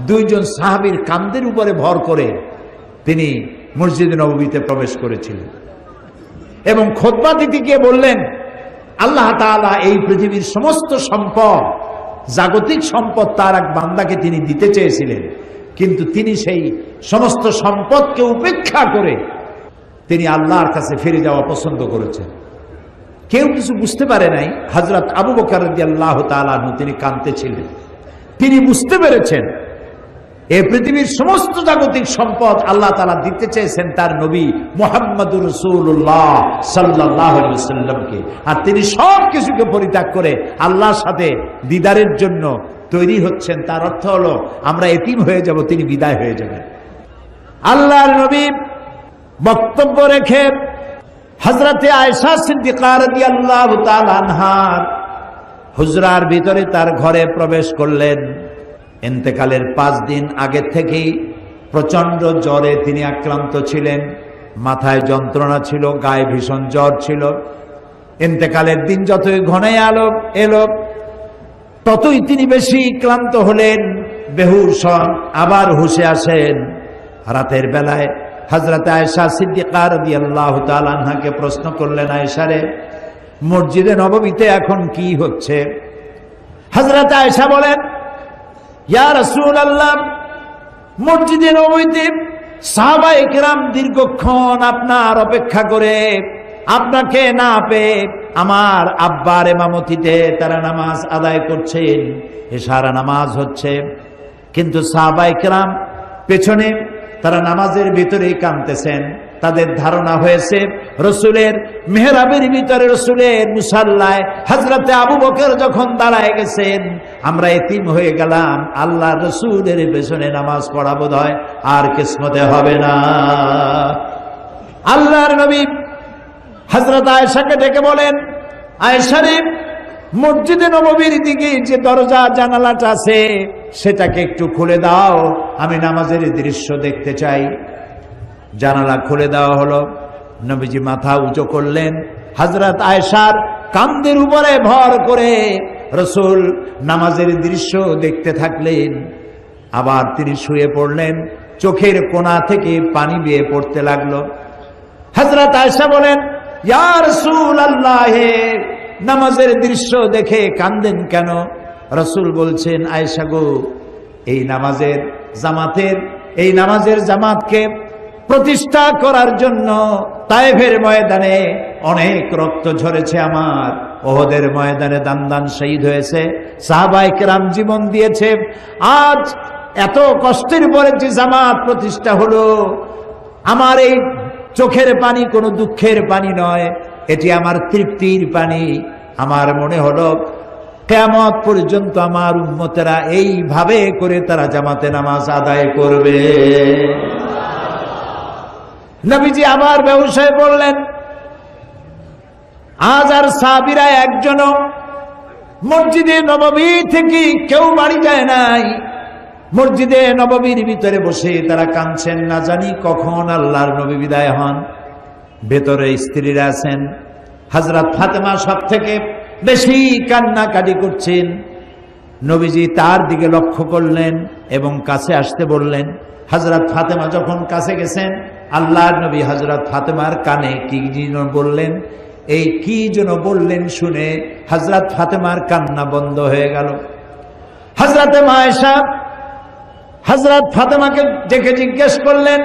দুইজন সাহাবীর কাঁধের উপরে ভর করে তিনি মসজিদে নববীতে প্রবেশ করেছিলেন এবং খুতবা দিতে গিয়ে বললেন, আল্লাহ তাআলা এই পৃথিবীর সমস্ত সম্পদ, জাগতিক সম্পদ তার এক বান্দাকে তিনি দিতে চেয়েছিলেন, কিন্তু তিনি সেই সমস্ত সম্পদকে উপেক্ষা করে তিনি আল্লাহর কাছে ফিরে যাওয়া পছন্দ করেছেন। কেউ কিছু বুঝতে পারে নাই। হযরত আবু বকর রাদিয়াল্লাহু তাআলা আনহু তিনি কাঁদতেছিলেন। তিনি বুঝতে পেরেছেন এই পৃথিবীর সমস্ত জাগতিক সম্পদ আল্লাহ তাআলা দিতে চেয়েছেন তার নবী মুহাম্মদুর রাসূলুল্লাহ সাল্লাল্লাহু আলাইহি ওয়াসাল্লামকে, আর তিনি সব কিছুকে পরিত্যাগ করে আল্লাহর সাথে দিদারের জন্য তৈরি হচ্ছেন। তার অর্থ হলো আমরা এতিম হয়ে যাব, তিনি বিদায় হয়ে যাবেন। আল্লাহর নবী বক্তব্য রেখে হযরতে আয়েশা সিদ্দিকা রাদিয়াল্লাহু তাআলা আনহার হুজরার ভিতরে তার ঘরে প্রবেশ করলেন। ইন্তেকালের 5 দিন আগে থেকেই প্রচন্ড জ্বরে তিনি আক্রান্ত ছিলেন, মাথায় যন্ত্রণা ছিল, গায়ে ভীষণ জ্বর ছিল। ইন্তেকালের দিন যতই ঘনায় এলো ততই তিনি বেশি ক্লান্ত হলেন, বেহুশ হন, আবার হুঁশে আসেন। রাতের বেলায় হযরত আয়েশা সিদ্দিকা রাদিয়াল্লাহু তাআলা আনহাকে প্রশ্ন করলেন, আয়েশা রে, মসজিদে নববীতে এখন কি হচ্ছে? হযরত আয়েশা বলেন, ইয়া রাসূলুল্লাহ, মসজিদে নববীতে সাহাবায়ে কেরাম দীর্ঘক্ষণ আপনার অপেক্ষা করে আপনাকে না পেয়ে আমার আব্বার ইমামতিতে তারা নামাজ আদায় করছেন, ইশারা নামাজ হচ্ছে, কিন্তু সাহাবায়ে কেরাম পেছনে তারা নামাজের ভিতরেই কাঁদতেছেন। তাদের ধারণা হয়েছে রসুলের মেহরাবের ভিতরে, রসুলের মুসাল্লায় হযরতে আবু বকর যখন দাঁড়ায় গেছেন, আমরা এতিম হয়ে গেলাম, আল্লাহ রসুলের পেছনে নামাজ পড়া বোধহয় আর কিসমতে হবে না। আল্লাহর নবী হযরত আয়েশাকে ডেকে বলেন, আয়েশা রে, মসজিদে নববীর দিকে যে দরজা জানালাটা আছে সেটাকে একটু খুলে দাও, আমি নামাজের দৃশ্য দেখতে চাই। জানালা খুলে দেওয়া হলো। নবীজি মাথা উঁচু করলেন, হযরত আয়েশার কাঁধের উপরে ভর করে রাসূল নামাজের দৃশ্য দেখতে থাকলেন। আবার তিনি শুয়ে পড়লেন, চোখের কোণা থেকে পানি বেয়ে পড়তে লাগলো। হযরত আয়েশা বলেন, ইয়া রাসূলুল্লাহ, নামাজের দৃশ্য দেখে কাঁদেন কেন? রাসূল বলছেন, আয়েশা গো, এই নামাজের জামাতকে প্রতিষ্ঠা করার জন্য তায়েফের ময়দানে অনেক রক্ত ঝরেছে আমার, ওহদের ময়দানে দান শহীদ হয়েছে, সাহাবায়ে কেরাম জীবন দিয়েছে। আজ এত কষ্টের পরে যে জামাত প্রতিষ্ঠা হলো, আমার এই চোখের পানি কোনো দুঃখের পানি নয়, এটি আমার তৃপ্তির পানি। আমার মনে হলো কিয়ামত পর্যন্ত আমার উম্মতেরা এইভাবে করে তারা জামাতে নামাজ আদায় করবে। নবীজি আবার ব্যবসায় বললেন, আজ আর সাহাবীরা একজনও মসজিদে নববী থেকে কেউ বাড়ি যায় নাই। মসজিদে নববীর ভিতরে বসে তারা কাঁদছেন, না জানি কখন আল্লাহর নবী বিদায় হন। ভেতরে স্ত্রীরা আছেন, হযরত ফাতেমা সব থেকে বেশি কান্নাকাটি করছেন। নবীজি তার দিকে লক্ষ্য করলেন এবং কাছে আসতে বললেন। হযরত ফাতেমা যখন কাছে গেছেন, আল্লাহর নবী হযরত ফাতেমার কানে কি যেন বললেন। এই কি যেন বললেন শুনে হযরত ফাতেমার কান্না বন্ধ হয়ে গেল। হযরতে আয়েশা হযরত ফাতেমাকে ডেকে জিজ্ঞেস করলেন,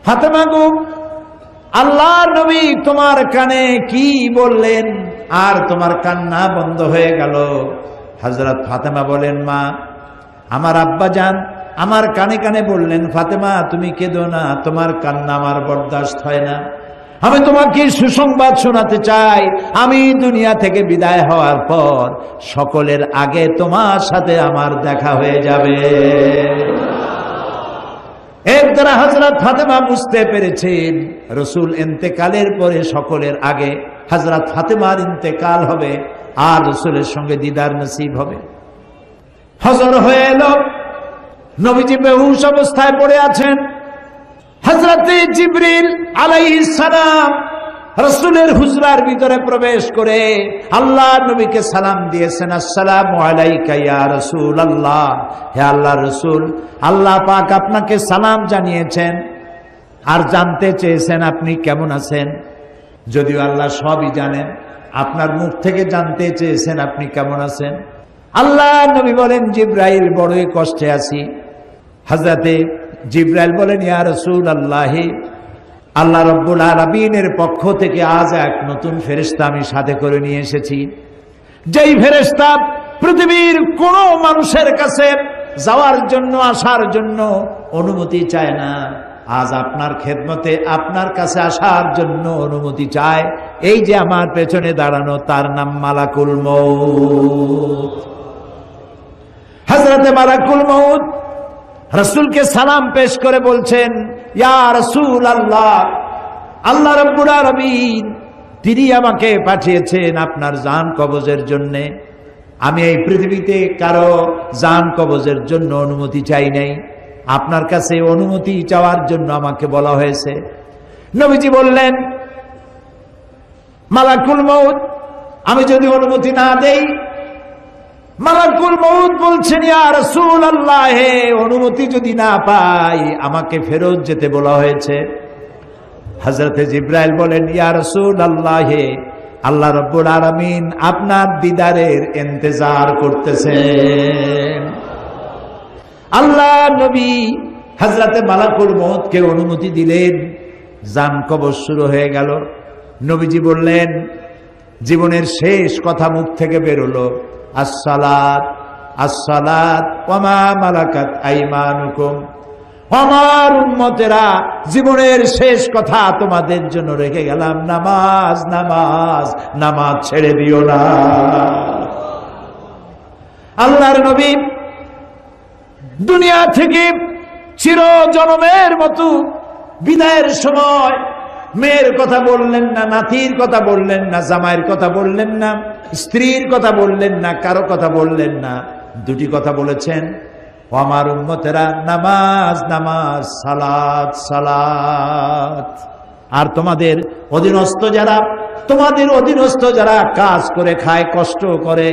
ফাতেমা গো, আল্লাহর নবী তোমার কানে কি বললেন আর তোমার কান্না বন্ধ হয়ে গেল? হযরত ফাতেমা বলেন, মা, আমার আব্বা জান আমার কানে কানে বললেন, ফাতেমা তুমি কেঁদো না, তোমার কান্না আমার বরদাস্ত হয় না। আমি তোমাকে সুসংবাদ শোনাতে চাই, আমি দুনিয়া থেকে বিদায় হওয়ার পর সকলের আগে তোমার সাথে আমার দেখা হয়ে যাবে। এর দ্বারা হযরত ফাতেমা বুঝতে পেরেছেন রাসূল ইন্তেকালের পরে সকলের আগে হযরত ফাতেমার ইন্তেকাল হবে আর রাসূলের সঙ্গে দিদার নসিব হবে। ফজর হয়ে এলো, নবীজি বেহুশ অবস্থায় পড়ে আছেন। হযরতে জিবরিল আলাইহিস সালাম রাসূলের হুজরার ভিতরে প্রবেশ করে আল্লাহর নবীকে সালাম দিয়েছেন, আসসালামু আলাইকা ইয়া রাসূলুল্লাহ, হে আল্লাহর রাসূল, আল্লাহ পাক আপনাকে সালাম জানিয়েছেন আর জানতে চেয়েছেন আপনি কেমন আছেন। যদিও আল্লাহ সবই জানেন, আপনার মুখ থেকে জানতে চেয়েছেন আপনি কেমন আছেন। আল্লাহ নবী বলেন, জিবরাইল বড়ই কষ্টে আছি। হযরতে জিবরাইল বলেন, ইয়া রাসূলুল্লাহ, আল্লাহ রাব্বুল আলামিনের পক্ষ থেকে আজ এক নতুন ফেরেশতা আমি সাথে করে নিয়ে এসেছি, যেই ফেরেশতা পৃথিবীর কোন মানুষের কাছে যাওয়ার জন্য আসার জন্য অনুমতি চায় না, আজ আপনার খেদমতে আপনার কাছে আসার জন্য অনুমতি চায়। এই যে আমার পেছনে দাঁড়ানো, তার নাম মালাকুল মউত। হযরতে মালাকুল মউত রাসূলকে সালাম পেশ করে বলছেন, ইয়া রাসূলুল্লাহ, আল্লাহ রাব্বুল আলামিন তিনি আমাকে পাঠিয়েছেন আপনার জান কবজের জন্য। আমি এই পৃথিবীতে কারো জান কবজের জন্য অনুমতি চাই নাই, আপনার কাছে অনুমতি চাওয়ার জন্য আমাকে বলা হয়েছে। নবীজি বললেন, মালাকুল মউত, আমি যদি অনুমতি না দেই? মালাকুল মউত বলছেন, ইয়া রাসূলুল্লাহ, হে অনুমতি যদি না পাই আমাকে ফেরত যেতে বলা হয়েছে। হযরতে জিবরাইল বলেন, ইয়া রাসূলুল্লাহ, হে আল্লাহ রাব্বুল আলামিন আপনার দিদারের ইন্তজার করতেছেন। আল্লাহ নবী হযরতে মালাকুল মউতকে অনুমতি দিলেন, জান কবজ শুরু হয়ে গেল। নবীজি বললেন, জীবনের শেষ কথা মুখ থেকে বেরোলো, আসসালাত আসসালাত ওয়া মা মালাকাত আইমানুকুম। আমার উম্মতেরা, জীবনের শেষ কথা তোমাদের জন্য রেখে গেলাম, নামাজ নামাজ নামাজ ছেড়ে দিও না। আল্লাহর নবী দুনিয়া থেকে চির জনমের মতো বিদায়ের সময় মেয়ের কথা বললেন না, নাতির কথা বললেন না, জামাইয়ের কথা বললেন না, স্ত্রীর কথা বললেন না, কারো কথা বললেন না। দুটি কথা বলেছেন, আমার উম্মতেরা, নামাজ নামাজ, সালাত সালাত। আর তোমাদের অধীনস্থ যারা কাজ করে খায়, কষ্ট করে,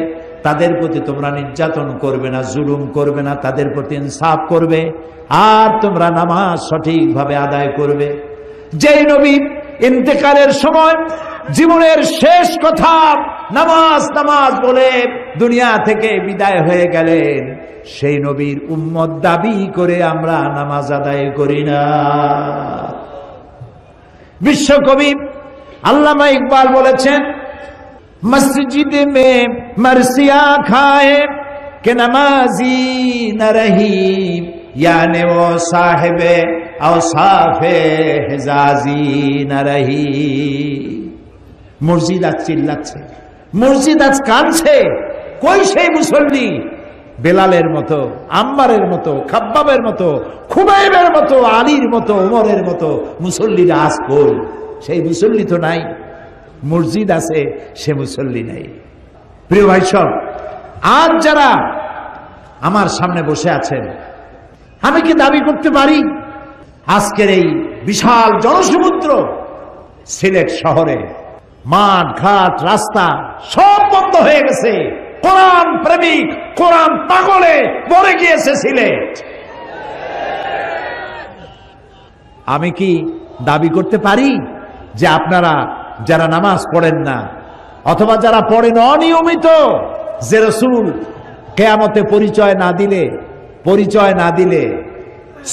তাদের প্রতি তোমরা নির্যাতন করবে না, জুলুম করবে না, তাদের প্রতি ইনসাফ করবে, আর তোমরা নামাজ সঠিকভাবে আদায় করবে। যেই নবী ইন্তেকালের সময় জীবনের শেষ কথা নামাজ নামাজ বলে দুনিয়া থেকে বিদায় হয়ে গেলেন, সেই নবীর উম্মত দাবি করে আমরা নামাজ আদায় করি না। বিশ্বকবি আল্লামা ইকবাল বলেছেন, মসজিদ মে মরসিয়া খায়ে কে নামাজি না রহি, याने वो साहिबे औसाफे हिजाजी न रही। মসজিদ আজ চিল্লাচ্ছে, মসজিদ আজ কাঁদছে, কই সেই মুসল্লি? বেলালের মতো, আম্মারের মতো, খাব্বাবের মতো, খুবাইবের মতো, আলীর মতো, ওমরের মতো মুসল্লিরা আজ কই? সেই মুসল্লি তো নাই। মসজিদ আছে, সে মুসল্লি নাই। প্রিয় ভাই সব, আজ যারা আমার সামনে বসে আছেন, আমি কি দাবি করতে পারি আজকের এই বিশাল জনসমুদ্র সিলেট শহরে মাঠ ঘাট রাস্তা সব বন্ধ হয়ে গেছে, কোরআন প্রেমিক কোরআন পাগলে ভরে গিয়েছে সিলেট? আমি কি দাবি করতে পারি যে আপনারা যারা নামাজ পড়েন না, অথবা যারা পড়েন অনিয়মিত, যে রাসূল কিয়ামতে পরিচয় না দিলে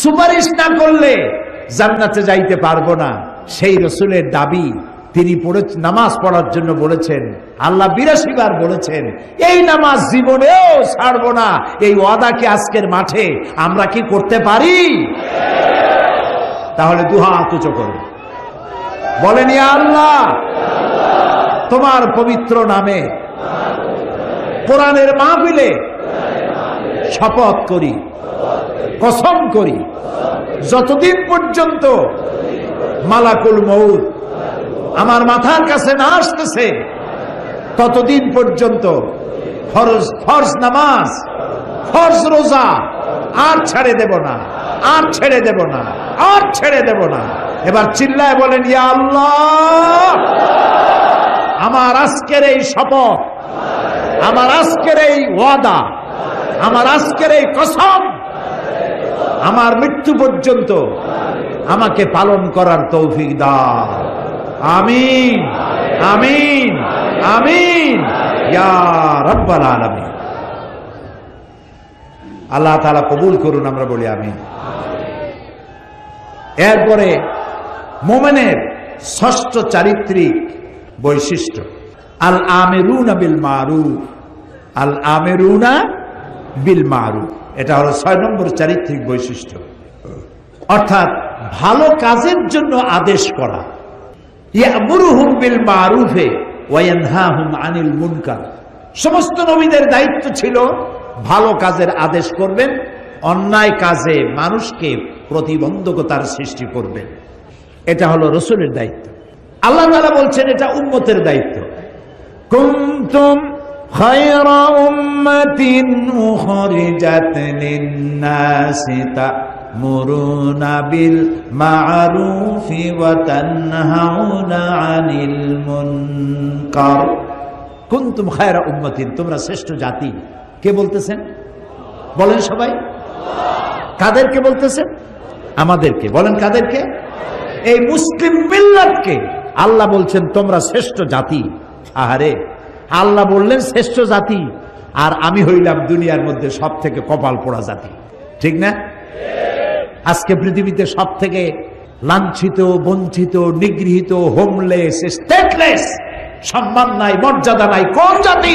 সুপারিশ না করলে জান্নাতে যাইতে পারবো না, সেই রাসূলের দাবি তিনি নামাজ পড়ার জন্য বলেছেন, আল্লাহ 82 বার বলেছেন, এই নামাজ জীবনেও ছাড়বো না, এই ওয়াদা কি আজকের মাঠে আমরা কি করতে পারি? তাহলে দুহাত উঁচু করুন, বলেন, ইয়া আল্লাহ, তোমার পবিত্র নামে কোরআনের মাহফিলে শপথ করি, কসম করি, যতদিন পর্যন্ত মালাকুল মউত আমার মাথার কাছে না আসতেছে, ততদিন পর্যন্ত ফরজ নামাজ, ফরজ রোজা আর ছেড়ে দেব না, আর ছেড়ে দেব না, আর ছেড়ে দেব না। এবার চিল্লায় বলেন, ইয়া আল্লাহ, আমার আজকের এই শপথ, আমার আজকের এই ওয়াদা, আমার আজকের এই কসম আমার মৃত্যু পর্যন্ত আমাকে পালন করার তৌফিক দাও। আমিন, আমিন, আমিন ইয়া রাব্বাল আলামিন। আল্লাহ তাআলা কবুল করুন, আমরা বলি আমিন। এরপরে মুমিনের ষষ্ঠ চারিত্রিক বৈশিষ্ট্য আল আমিরুনা বিল মারুফ। আল আমিরুনা বিল মারুফ, এটা হলো 6 নম্বর চারিত্রিক বৈশিষ্ট্য, অর্থাৎ ভালো কাজের জন্য আদেশ করা। ইয়ামুরুহুম বিল মারুফে ওয়া ইয়ানহাহুম আনিল মুনকার। সমস্ত নবীদের দায়িত্ব ছিল ভালো কাজের আদেশ করবেন, অন্যায় কাজে মানুষকে প্রতিবন্ধকতার সৃষ্টি করবেন। এটা হলো রাসূলের দায়িত্ব। আল্লাহ তাআলা বলছেন এটা উম্মতের দায়িত্ব। কুনতুম খায়রা উম্মাতিন উখরিজাত লিন-নাসি তা'মুরুনা বিল মা'রুফি ওয়া তানহাউনা আনিল মুনকার। কুনতুম খায়রা উম্মাতিন, তোমরা শ্রেষ্ঠ জাতি। কে বলতেছেন? বলেন সবাই। কাদেরকে বলতেছেন? আমাদেরকে। বলেন কাদেরকে? এই মুসলিম মিল্লাতকে আল্লাহ বলছেন তোমরা শ্রেষ্ঠ জাতি। আহারে, আল্লাহ বললেন শ্রেষ্ঠ জাতি, আর আমি হইলাম দুনিয়ার মধ্যে সব থেকে কপাল পোড়া জাতি, ঠিক না? আজকে পৃথিবীতে সব থেকে লাঞ্ছিত, বঞ্চিত, নিগৃহীত, হোমলেস, স্টেটলেস, সম্মান নাই, মর্যাদা নাই কোন জাতি?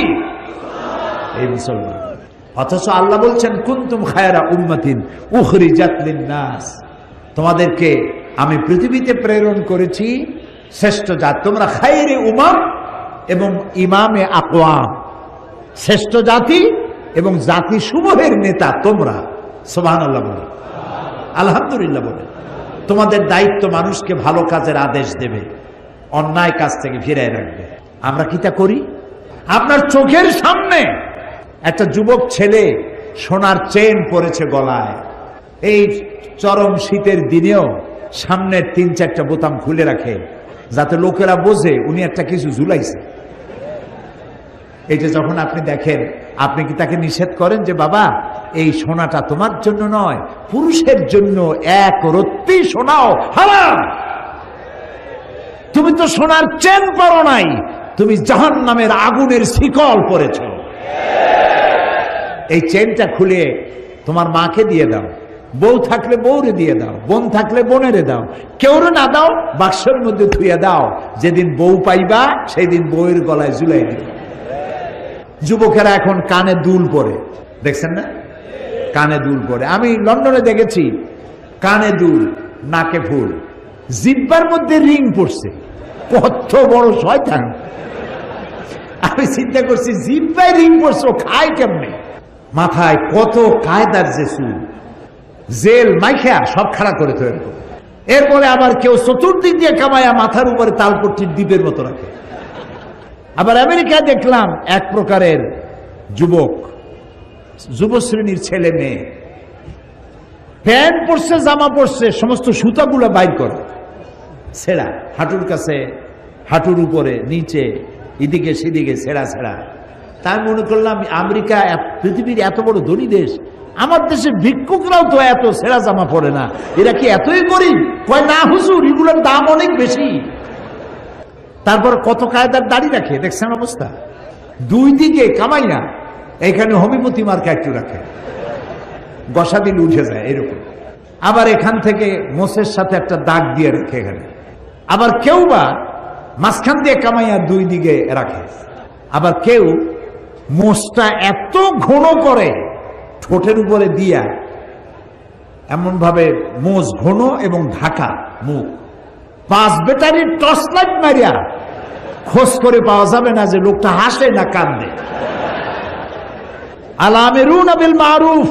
এই মুসলমান। অথচ আল্লাহ বলছেন কুনতুম খায়রা উম্মাতিন উখরিজাত লিন-নাস, তোমাদেরকে আমি পৃথিবীতে প্রেরণ করেছি শ্রেষ্ঠ জাতি। তোমরা খায়রে উমাম এবং ইমামে আকওয়াম, শ্রেষ্ঠ জাতি এবং জাতি সমূহের নেতা তোমরা। সুবহানাল্লাহ বলে, আলহামদুলিল্লাহ বলে। তোমাদের দায়িত্ব মানুষকে ভালো কাজের আদেশ দেবে, অন্যায় কাজ থেকে ফিরিয়ে রাখবে। আমরা কি তা করি? আপনার চোখের সামনে একটা যুবক ছেলে সোনার চেন পরেছে গলায়, এই চরম শীতের দিনেও সামনের 3-4টা বোতাম খুলে রাখে যাতে লোকেরা বোঝে উনি একটা কিছু ঝুলাইছে। এটা যখন আপনি দেখেন, আপনি কি তাকে নিষেধ করেন যে বাবা এই সোনাটা তোমার জন্য নয়, পুরুষের জন্য, এক রত্তি সোনাও হারাম। তুমি তো সোনার চেন পরো নাই, তুমি জাহান্নামের আগুনের শিকল পরেছ। এই চেনটা খুলে তোমার মাকে দিয়ে দাও, বউ থাকলে বউরে দিয়ে দাও, বোন থাকলে বোনেরে দাও, কেউরে না দাও বাক্সের মধ্যে ধুয়ে দাও। যেদিন বউ পাইবা সেই দিন বউয়ের গলায় ঝুলাই দিবে। যুবকেরা এখন কানে দুল পরে, দেখছেন না? কানে দুল পরে। আমি লন্ডনে দেখেছি কানে দুল, নাকে ফুল, জিব্বার মধ্যে রিং পড়ছে। কত বড় শয়তান! আমি চিন্তা করছি জিব্বায় রিং পড়ছে, খায় কেমনে? মাথায় কত কায়দার যে চুল, জেল মাইখা সব খাড়া করে তৈরি করে। এরপরে আবার কেউ চতুর্দিক দিয়ে কামায়া মাথার উপরে তালপট্টির দ্বীপের মতো রাখে। আবার আমেরিকায় দেখলাম এক প্রকারের যুবক, যুব শ্রেণীর ছেলে মেয়ে, প্যান্ট পরছে, জামা পরছে, সমস্ত সুতাগুলো বাইর করে ছেঁড়া, হাঁটুর কাছে, হাঁটুর উপরে, নিচে, এদিকে সেদিকে ছেঁড়া ছেঁড়া। তাই মনে করলাম আমেরিকা পৃথিবীর এত বড় ধনী দেশ, আমার দেশের ভিক্ষুকরাও তো এত ছেঁড়া জামা পরে না, এরা কি এতই গরিব? কয় না হুজুর, এগুলোর দাম অনেক বেশি। তারপর কত কায়দার দাড়ি রাখে, দেখছেন অবস্থা? 2 দিকে কামাই না, এখানে হোমিওপ্যাথি মার্কা একটু রাখে, গসা দিল উঠে যায় এরকম। আবার এখান থেকে মোষের সাথে একটা দাগ দিয়ে রাখে এখানে। আবার কেউ বা মাঝখান দিয়ে কামাইয়া 2 দিকে রাখে। আবার কেউ মোষটা এত ঘন করে ঠোঁটের উপরে দিয়া, এমন ভাবে মোষ ঘন এবং ঢাকা মুখ, 5 ব্যাটারির টর্চ লাইট মারিয়া খোঁজ করে পাওয়া যাবে না যে লোকটা হাসে না কান্দে। আল আমিরুনা বিল মারুফ,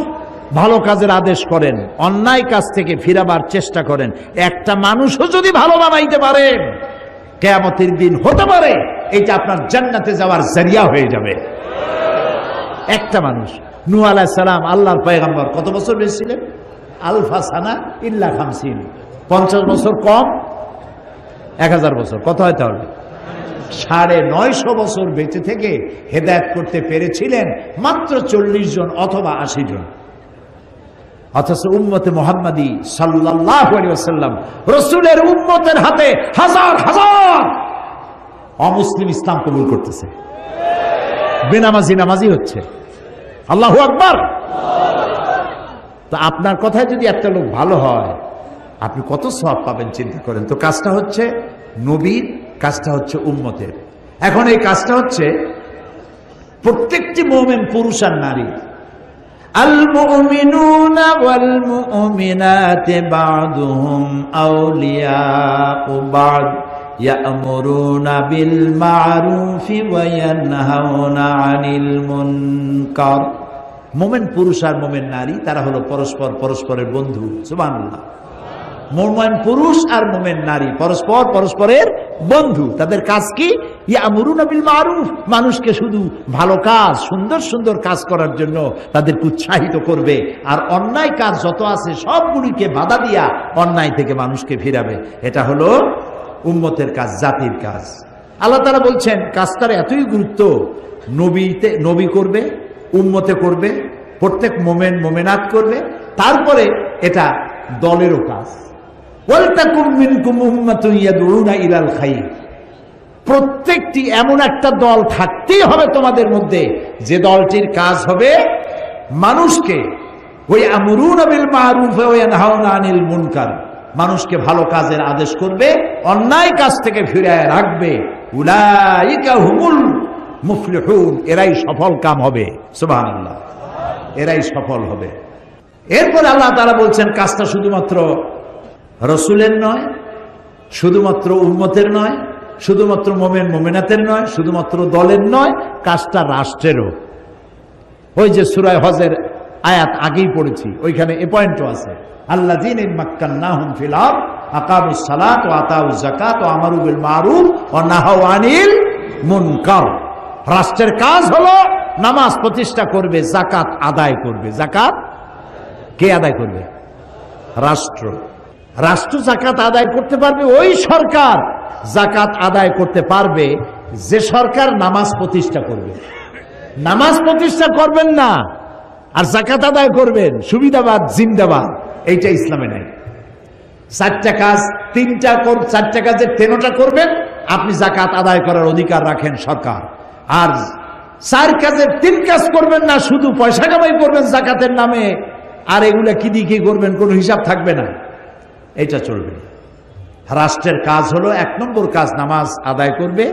ভালো কাজের আদেশ করেন, অন্যায় কাজ থেকে ফিরাবার চেষ্টা করেন। একটা মানুষও যদি ভালো বানাইতে পারেন, কিয়ামতের দিন হতে পারে এটা আপনার জান্নাতে যাওয়ার জরিয়া হয়ে যাবে। একটা মানুষ। নূহ আলাইহিস সালাম আল্লাহর পয়গম্বর, কত বছর বেঁচে ছিলেন? আলফা সানা ইল্লা 50, 50 বছর কম 1000 বছর। কত হয় তাহলে? 950 বছর বেঁচে থেকে হেদায়েত করতে পেরেছিলেন মাত্র 40 জন অথবা 80 জন। অথচ উম্মতে মুহাম্মাদি সাল্লাল্লাহু আলাইহি ওয়াসাল্লাম রাসূলের উম্মতের হাতে হাজার হাজার অমুসলিম ইসলাম কবুল করতেছে, বেনামাজি নামাজি হচ্ছে। আল্লাহু আকবার। তো আপনার কথায় যদি একটা লোক ভালো হয়, আপনি কত সওয়াব পাবেন চিন্তা করেন। তো কাজটা হচ্ছে নবীর, কাজটা হচ্ছে উম্মতের। এখন এই কাজটা হচ্ছে প্রত্যেকটি মুমিন পুরুষ আর নারী। আল মুমিনুনা ওয়াল মুমিনাতু বা'দুহুম আউলিয়াউ বা'দ ইয়া'মুরুনা বিল মা'রুফি ওয়া ইয়ানহাউনা আনিল মুনকার। মুমিন পুরুষ আর মুমিন নারী তারা হলো পরস্পরের বন্ধু। সুবহানাল্লাহ। মুমিন পুরুষ আর মুমিন নারী পরস্পরের বন্ধু। তাদের কাজ কি? ইয়া'মুরুনা বিল মা'রুফ, মানুষকে শুধু ভালো কাজ, সুন্দর সুন্দর কাজ করার জন্য তাদেরকে উৎসাহিত করবে, আর অন্যায় কাজ যত আছে সবগুলিকে বাধা দিয়া অন্যায় থেকে মানুষকে ফিরাবে। এটা হলো উম্মতের কাজ, জাতির কাজ। আল্লাহ তাআলা বলছেন কাজটার এতই গুরুত্ব, নবী করবে, উম্মতে করবে, প্রত্যেক মুমিন মুমিনাত করবে, তারপরে এটা দলেরও কাজ। ওয়ালতাকুম মিনকুম উম্মাতুন ইয়াদউনা ইলাল খায়র। প্রত্যেকটি এমন একটা দল থাকতেই হবে তোমাদের মধ্যে যে দলটির কাজ হবে মানুষকে ওয়া'মুরুনা বিল মা'রুফ ওয়া ইয়ানহাউনা আনিল মুনকার, মানুষকে ভালো কাজের আদেশ করবে, অন্যায় কাজ থেকে ফিরিয়ে রাখবে। উলাইকা হুমুল মুফলিহুন, এরাই সফল কাম হবে। সুবহানাল্লাহ, এরাই সফল হবে। এরপর আল্লাহ তাআলা বলছেন কাজটা শুধুমাত্র রাসূলের নয়, শুধুমাত্র উম্মতের নয়, শুধুমাত্র মুমিন মুমিনাতের নয়, শুধুমাত্র দলের নয়, কাজটা রাষ্ট্রেরও। ওই যে সূরা হজের আয়াত আগেই পড়েছি, ওইখানে এ পয়েন্টও আছে। আল্লাযীনা মাক্কান্নাহুম ফিল আরদ আকামুস সালাত ওয়া আতাউজ যাকাত ওয়া আমারু বিল মারুফ ওয়া নাহাউ আনিল মুনকার। রাষ্ট্রের কাজ হলো নামাজ প্রতিষ্ঠা করবে, যাকাত আদায় করবে। যাকাত কে আদায় করবে? রাষ্ট্র। রাষ্ট্র যাকাত আদায় করতে পারবে ওই সরকার যাকাত আদায় করতে পারবে যে সরকার নামাজ প্রতিষ্ঠা করবে। নামাজ প্রতিষ্ঠা করবেন না আর যাকাত আদায় করবেন, সুবিধাবাদ জিন্দাবাদ, এইটা ইসলামে নাই। 4টা কাজ 4টা কাজের 3টা করবেন, আপনি যাকাত আদায় করার অধিকার রাখেন সরকার। আর 4 কাজের 3 কাজ করবেন না, শুধু পয়সা কামাই করবেন যাকাতের নামে, আর এগুলা কি দিয়ে কি করবেন কোনো হিসাব থাকবে না, এটা চলবে না। রাষ্ট্রের কাজ হলো 1 নম্বর কাজ নামাজ আদায় করবে,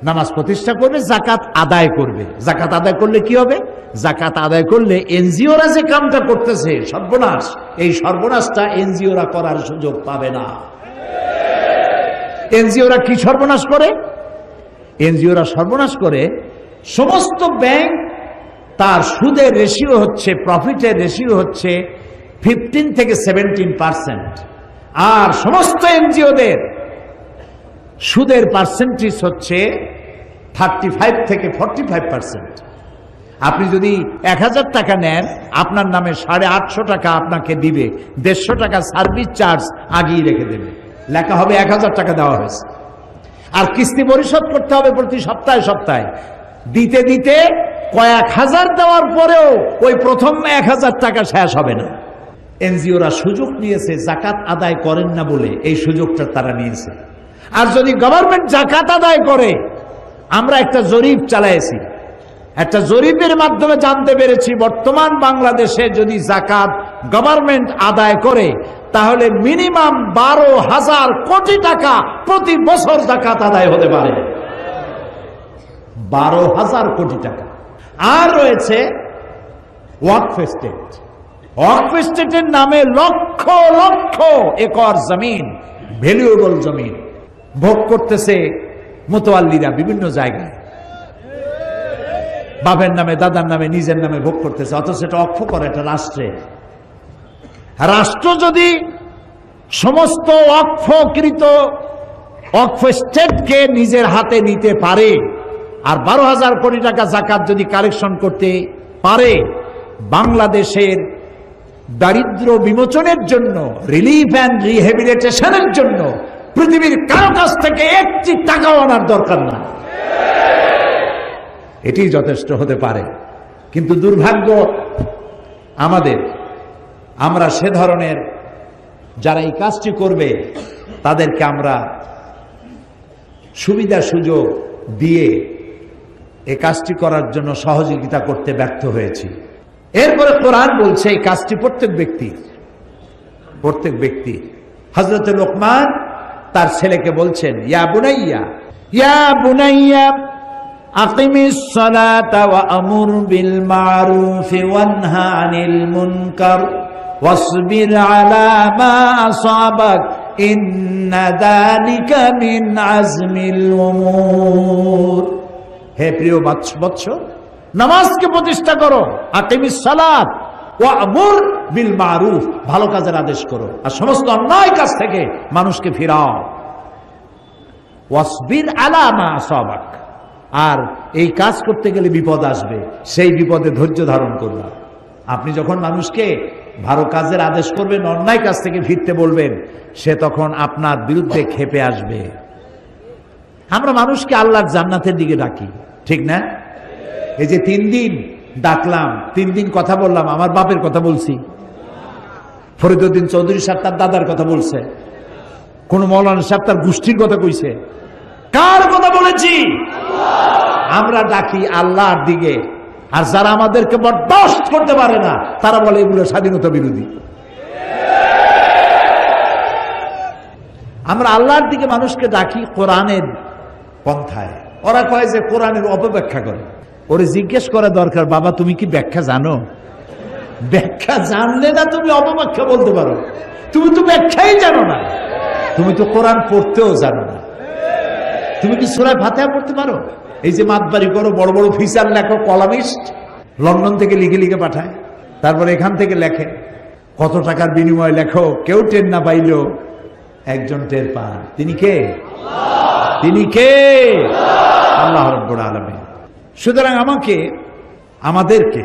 নামাজ প্রতিষ্ঠা করবে, যাকাত আদায় করবে। যাকাত আদায় করলে কি হবে? যাকাত আদায় করলে এনজিওরা যে কামটা করতেছে সর্বনাশ, এই সর্বনাশটা এনজিওরা করার সুযোগ পাবে না। এনজিওরা কি সর্বনাশ করে? এনজিওরা সর্বনাশ করে সমস্ত ব্যাংক তার সুদের রেশিও হচ্ছে, প্রফিটের রেশিও হচ্ছে 15 থেকে 17%, আর সমস্ত এনজিওদের সুদের পার্সেন্টেজ হচ্ছে 35 থেকে 45%। আপনি যদি 1000 টাকা নেন, আপনার নামে 850 টাকা আপনাকে দিবে, 150 টাকা সার্ভিস চার্জ আগেই রেখে দেবে, লেখা হবে 1000 টাকা দেওয়া হয়েছে। আর কিস্তি পরিশোধ করতে হবে প্রতি সপ্তাহে সপ্তাহে। দিতে দিতে কয়েক হাজার দেওয়ার পরেও ওই প্রথম 1000 টাকা শেষ হবে না। এনজিওরা সুযোগ নিয়েছে, যাকাত আদায় করেন না বলে এই সুযোগটা তারা নিয়েছে। আর যদি গভর্নমেন্ট যাকাত আদায় করে, আমরা একটা জরিপ চালাইছি, একটা জরিপের মাধ্যমে জানতে পেরেছি বর্তমান বাংলাদেশে যদি যাকাত গভর্নমেন্ট আদায় করে তাহলে মিনিমাম 12,000 কোটি টাকা প্রতি বছর যাকাত আদায় হতে পারে। 12,000 কোটি টাকা। আর রয়েছে ওয়াকফ স্টেট। ওয়াকফ স্টেটের নামে লক্ষ লক্ষ একর জমিন, ভ্যালুয়েবল জমিন ভোগ করতেছে মোতোয়াল্লিরা বিভিন্ন জায়গায়, বাপের নামে, দাদার নামে, নিজের নামে ভোগ করতেছে, অথচ সেটা ওয়াকফ করে এটা রাষ্ট্রে। রাষ্ট্র যদি সমস্ত ওয়াকফকৃত ওয়াকফ স্টেটকে নিজের হাতে নিতে পারে আর 12,000 কোটি টাকা যাকাত যদি কালেকশন করতে পারে, বাংলাদেশের দারিদ্র বিমোচনের জন্য, রিলিফ অ্যান্ড রিহ্যাবিলিটেশনের জন্য পৃথিবীর কারো কাছ থেকে একটি টাকাও আনার দরকার না, এটি যথেষ্ট হতে পারে। কিন্তু দুর্ভাগ্য আমাদের, আমরা সে ধরনের যারা এই কাজটি করবে তাদেরকে আমরা সুবিধা সুযোগ দিয়ে এই কাজটি করার জন্য সহযোগিতা করতে ব্যর্থ হয়েছি। এরপরে কোরআন বলছে এই কাজটি প্রত্যেক ব্যক্তি। হযরত লোকমান তার ছেলেকে বলছেন, ইয়া বুনাইয়া আকিমিস সালাতা ওয়া আমুর বিল মারুফি ওয়ানহা আনিল মুনকার ওয়াসবির আলা মা আসাবাক ইন্না যালিকা মিন আজমিল উমুর। হে প্রিয় বৎস, নামাজকে প্রতিষ্ঠা করো, আকিমিস সালাত ওয়া আমুর বিল মারুফ, ভালো কাজের আদেশ করো, আর সমস্ত অন্যায় কাজ থেকে মানুষকে ফিরাও। ওয়াসবির আলা মা আসাবাক, আর এই কাজ করতে গেলে বিপদ আসবে, সেই বিপদে ধৈর্য ধারণ করবা। আপনি যখন মানুষকে ভালো কাজের আদেশ করবেন, অন্যায় কাজ থেকে ফিরতে বলবেন, সে তখন আপনার বিরুদ্ধে ক্ষেপে আসবে। আমরা মানুষকে আল্লাহর জান্নাতের দিকে ডাকি, ঠিক না? এই যে 3 দিন ডাকলাম, 3 দিন কথা বললাম, আমার বাপের কথা বলছি, ফরিদউদ্দিন চৌধুরী সাহেব তার দাদার কথা বলছে, কোন মৌলানা সাহেব তার গোষ্ঠীর কথা কইছে, কার কথা বলেছি? আমরা ডাকি আল্লাহর দিকে। আর যারা আমাদেরকে বরদাস্ত করতে পারে না তারা বলে এগুলো স্বাধীনতা বিরোধী। আমরা আল্লাহর দিকে মানুষকে ডাকি কোরআনের পন্থায়। ওরা কয় যে কোরআনের অপব্যাখ্যা করে। ওরে জিজ্ঞেস করা দরকার, বাবা তুমি কি ব্যাখ্যা জানো? ব্যাখ্যা জানলে না তুমি অপব্যাখ্যা বলতে পারো। তুমি তো ব্যাখ্যাই জানো না, তুমি তো কোরআন পড়তেও জানো না। তুমি কি সূরা ফাতিহা পড়তে পারো? এই যে মাতবাড়ি করো, বড় বড় ফিচার লেখো, কলামিস্ট লন্ডন থেকে লিখে পাঠায়, তারপরে এখান থেকে লেখে, কত টাকার বিনিময়ে লেখো, কেউ টের না পাইল, একজন টের পান। তিনি কে? আল্লাহ রাব্বুল আলামিন। সুতরাং আমাদেরকে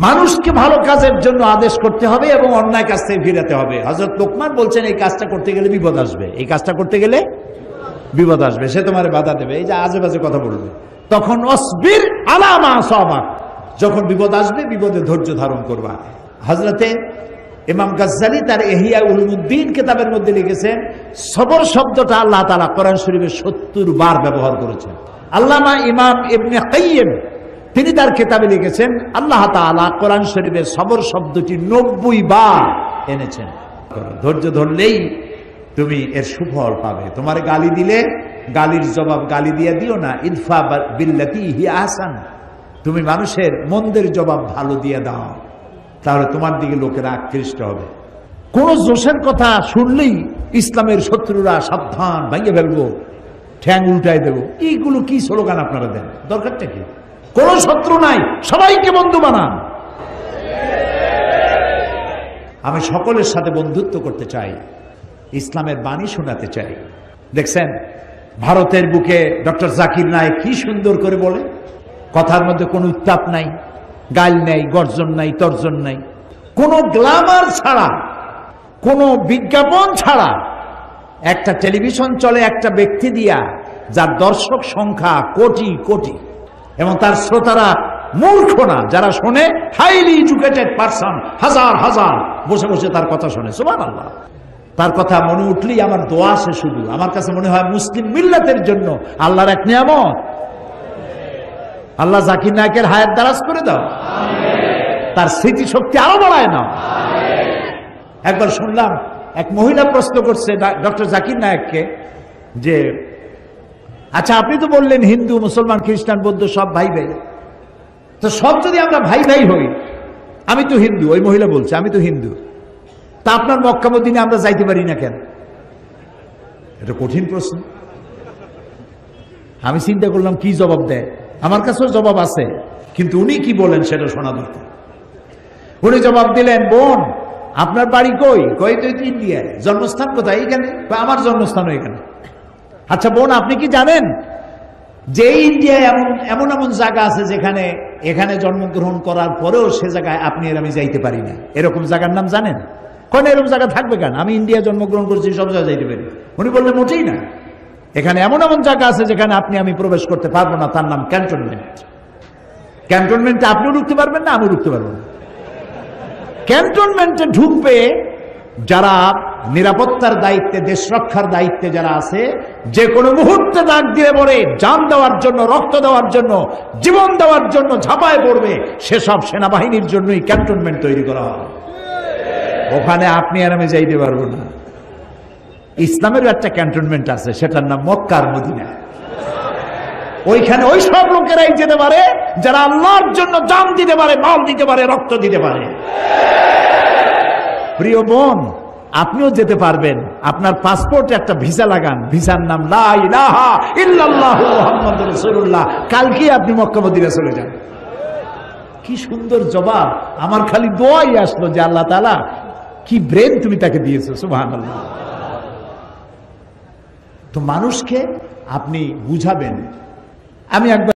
মানুষকে ভালো কাজের জন্য আদেশ করতে হবে এবং অন্যায় কাজ থেকে ফিরাতে হবে। হযরত লোকমান বলছেন এই কাজটা করতে গেলে বিপদ আসবে, এই কাজটা করতে গেলে বিপদ আসবে, সে তোমার বাধা দেবে, এই যে আজে বাজে কথা বলবে। তখন অসবির আলা মা আসাবাক, যখন বিপদ আসবে বিপদে ধৈর্য ধারণ করবা। হযরতে ইমাম গাজ্জালী তার ইহয়া উলুমুদ্দিন কিতাবের মধ্যে লিখেছেন, সবর শব্দটা আল্লাহ তাআলা কোরআন শরীফে 70 বার ব্যবহার করেছেন। আল্লামা ইমাম ইবনে কাইয়্যিম তিনি তার কিতাবে লিখেছেন, আল্লাহ তাআলা কোরআন শরীফে সবর শব্দটি 90 বার এনেছেন। ধৈর্য ধরলেই তুমি এর সুফল পাবে। তোমার গালি দিলে গালির জবাব গালি দিয়ে দিও না, ইদফা বিল্লাতি হিয়া আহসান, তুমি মানুষের মন্দের জবাব ভালো দিয়ে দাও, তাহলে তোমার দিকে লোকেরা আকৃষ্ট হবে। কোন জোশের কথা শুনলেই ইসলামের শত্রুরা সাবধান, ভাঙিয়ে ফেলবো, ঠ্যাং উল্টাই দেবো, এইগুলো কি স্লোগান আপনারা দেন? দরকারটা কি? কোন শত্রু নাই, সবাইকে বন্ধু বানান। আমি সকলের সাথে বন্ধুত্ব করতে চাই, ইসলামের বাণী শোনাতে চাই। দেখছেন ভারতের বুকে ডক্টর জাকির নায়েক কি সুন্দর করে বলে, কথার মধ্যে কোনো উত্তাপ নাই, গাল নাই, গর্জন নাই, তর্জন নাই, কোনো গ্ল্যামার ছাড়া, কোনো বিজ্ঞাপন ছাড়া একটা টেলিভিশন চলে একটা ব্যক্তি দিয়া, যার দর্শক সংখ্যা কোটি কোটি, এবং তার শ্রোতারা মূর্খ না, যারা শোনে হাইলি এডুকেটেড পারসন, হাজার হাজার বসে বসে তার কথা শোনে। সুবহানাল্লাহ। তার কথা মনে উঠলেই আমার দোয়া আসে শুধু। আমার কাছে মনে হয় মুসলিম মিল্লাতের জন্য আল্লাহর এক নিয়ামত। আল্লাহ জাকির নায়েকের হায়াত দারাজ করে দাও, তার স্মৃতি শক্তি আরো বাড়ায় নাও। একবার শুনলাম এক মহিলা প্রশ্ন করছে ডক্টর জাকির নায়েককে যে, আচ্ছা আপনি তো বললেন হিন্দু মুসলমান খ্রিস্টান বৌদ্ধ সব ভাই ভাই, তো সব যদি আমরা ভাই ভাই হই, আমি তো হিন্দু, ওই মহিলা বলছে আমি তো হিন্দু, তা আপনার মক্কা মদিনে আমরা যাইতে পারি না কেন? এটা কঠিন প্রশ্ন। আমি চিন্তা করলাম কি জবাব দেয়। আমার কাছেও জবাব আছে, কিন্তু উনি কি বলেন সেটা শোনা দরকার। উনি জবাব দিলেন, বোন আপনার বাড়ি কই? কই তো ইন্ডিয়ায়। জন্মস্থান কোথায়? এখানে। আমার জন্মস্থানও এখানে। আচ্ছা বোন আপনি কি জানেন যে ইন্ডিয়ায় এমন এমন জায়গা আছে যেখানে এখানে জন্মগ্রহণ করার পরেও সে জায়গায় আপনি আর আমি যাইতে পারি না, এরকম জায়গার নাম জানেন? কোন এরকম জায়গা থাকবে কেন? আমি ইন্ডিয়া জন্মগ্রহণ করছি, সব জায়গায় যাইতে পারি। উনি বললেন মোটেই না, এখানে এমন এমন জায়গা আছে যেখানে আপনি আমি প্রবেশ করতে পারবো না, তার নাম ক্যান্টনমেন্ট। ক্যান্টনমেন্টে আপনিও ঢুকতে পারবেন না, আমিও ঢুকতে পারবো না। ক্যান্টনমেন্টে ঢুকবে যারা নিরাপত্তার দায়িত্বে, দেশ রক্ষার দায়িত্বে যারা আছে, যে কোনো মুহূর্তে ডাক দিয়ে পড়ে জান দেওয়ার জন্য, রক্ত দেওয়ার জন্য, জীবন দেওয়ার জন্য ঝাঁপায় পড়বে, সেসব সেনাবাহিনীর জন্যই ক্যান্টনমেন্ট তৈরি করা হবে। ওখানে আপনি আর আমি যাইতে পারবো না। ইসলামেরও একটা ক্যান্টনমেন্ট আছে, সেটার নাম মক্কার মদিনা। ওইখানে ওই সব লোকেরাই যেতে পারে যারা আল্লাহর জন্য জান দিতে পারে, মাল দিতে পারে, রক্ত দিতে পারে। প্রিয় বোন, আপনিও যেতে পারবেন। আপনার পাসপোর্টে একটা ভিসা লাগান, ভিসার নাম লা ইলাহা ইল্লাল্লাহু মুহাম্মাদুর রাসূলুল্লাহ। কালকে আপনি মক্কা মদিনা চলে যান। কি সুন্দর জবাব! আমার খালি দোয়াই আসলো যে আল্লাহ তাআলা কি ব্রেন তুমি তাকে দিয়েছো, সুবহানাল্লাহ। তো মানুষকে আপনি বুঝাবেন। আমি একবার